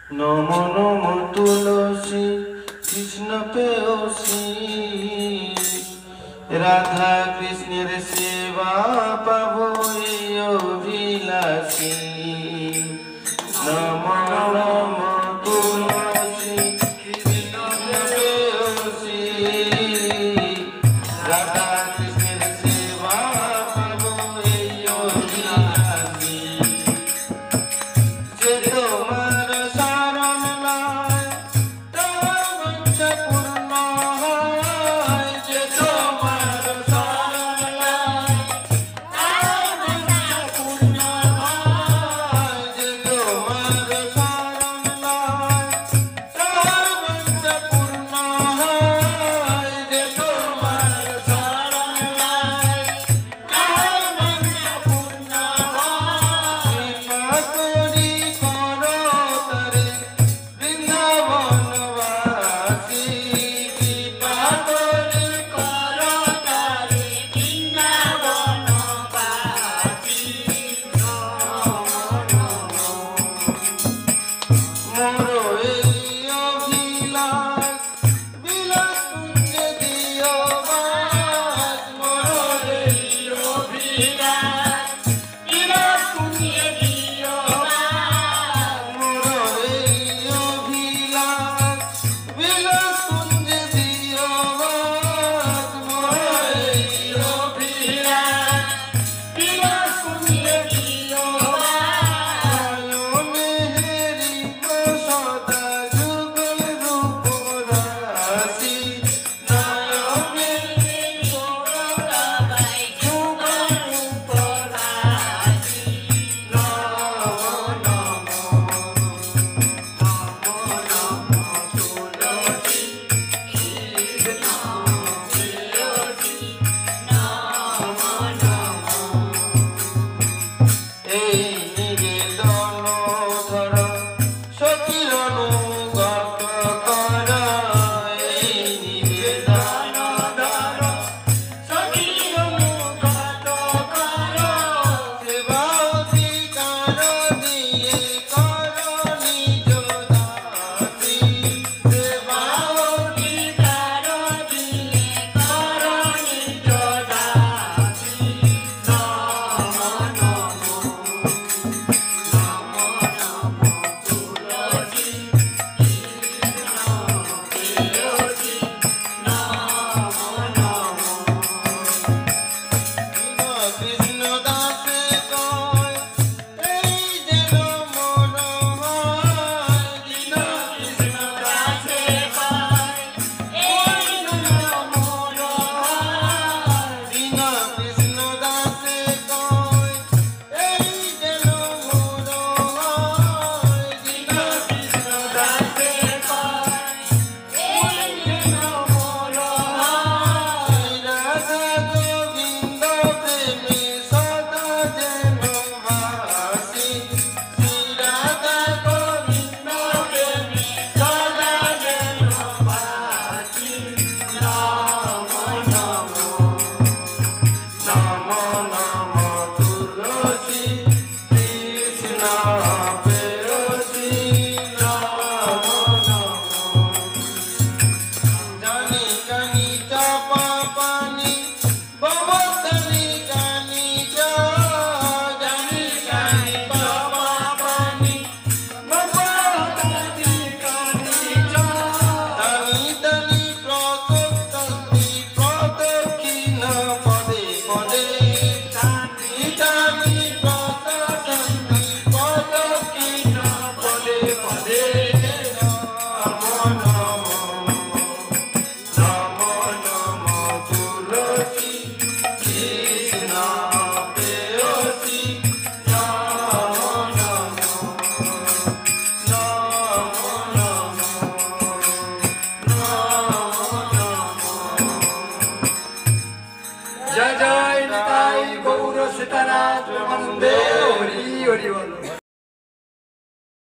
নমো নমো তুলসী কৃষ্ণ পেয়সী, রাধা কৃষ্ণের সেবা পাবো এই অভিলাষী। নমো নমো তুলসী কৃষ্ণ পেয়সী, রাধা কৃষ্ণের সেবা পাবো এই অভিলাষী। যে তোমার শরণ লয় তার বাঞ্ছা পূর্ণ হয়, যে তোমার শরণ লয় তার বাঞ্ছা পূর্ণ হয়, যে তোমার শরণ লয় তার বাঞ্ছা পূর্ণ হয়, যে তোমার শরণ লয় তার বাঞ্ছা পূর্ণ হয়। কৃপা করি করো তারে বৃন্দাবনবাসী, কৃপা করি করো তারে বৃন্দাবনবাসী। মোর এই অভিলাষ বিলাস কুঞ্জে দিও বাস, মোর এই অভিলাষ বিলাস কুঞ্জে দিও বাস, মোর এই অভিলাষ বিলাস কুঞ্জে দিও বাস, মোর এই অভিলাষ বিলাস কুঞ্জে দিও বাস। নয়নেরি প্রসদা যুগল রূপ রাশি, নয়নেরি প্রসদা যুগল রূপ রাশি। নমো নমো নমো নমো তুলসী কৃষ্ণ প্রেয়সী, নমো নমো। এই নিবেদন ধর সখীর অনুগত কর, এই নিবেদন ধর সখীর অনুগত কর, সেবা অধিকার দিয়ে কর নিজ দাসী, সেবা অধিকার দিয়ে কর নিজ দাসী। নমো নমো নমো নমো তুলসী কৃষ্ণ প্রেয়সী, নমো নমো। কৃষ্ণ দাসে কয় এই যেন মন হয়, দীন কৃষ্ণ দাসে কয় এই যেন মন হয়, দীন কৃষ্ণ দাসে কয় এই যেন মন হয়, দীন কৃষ্ণ দাসে কয় এই যেন মন হয়। রাধা গোবিন্দ প্রেমে সদা যেন বাসি, শ্রী রাধা গোবিন্দ প্রেমে সদা যেন বাসি। নমো নমো নমো নমো তুলসী কৃষ্ণ প্রেয়সী, নমো নমো। জানি কানি চাপা পানি ববতনি কানি চা, জানি কানি চাপা পানি ববতনি কানি চা, দানি দানি প্রদক্ষিণ প্রদক্ষিণ পদে পদে, দানি দানি প্রদক্ষিণ প্রদক্ষিণ পদে পদে। নমো নমো নমো নমো তুলসী কৃষ্ণ প্রেয়সী, নমো নমো নমো নমো নমো নমো। জয় জয় নিতাই গৌর সীতারাম বন্দে, হরি হরি বল।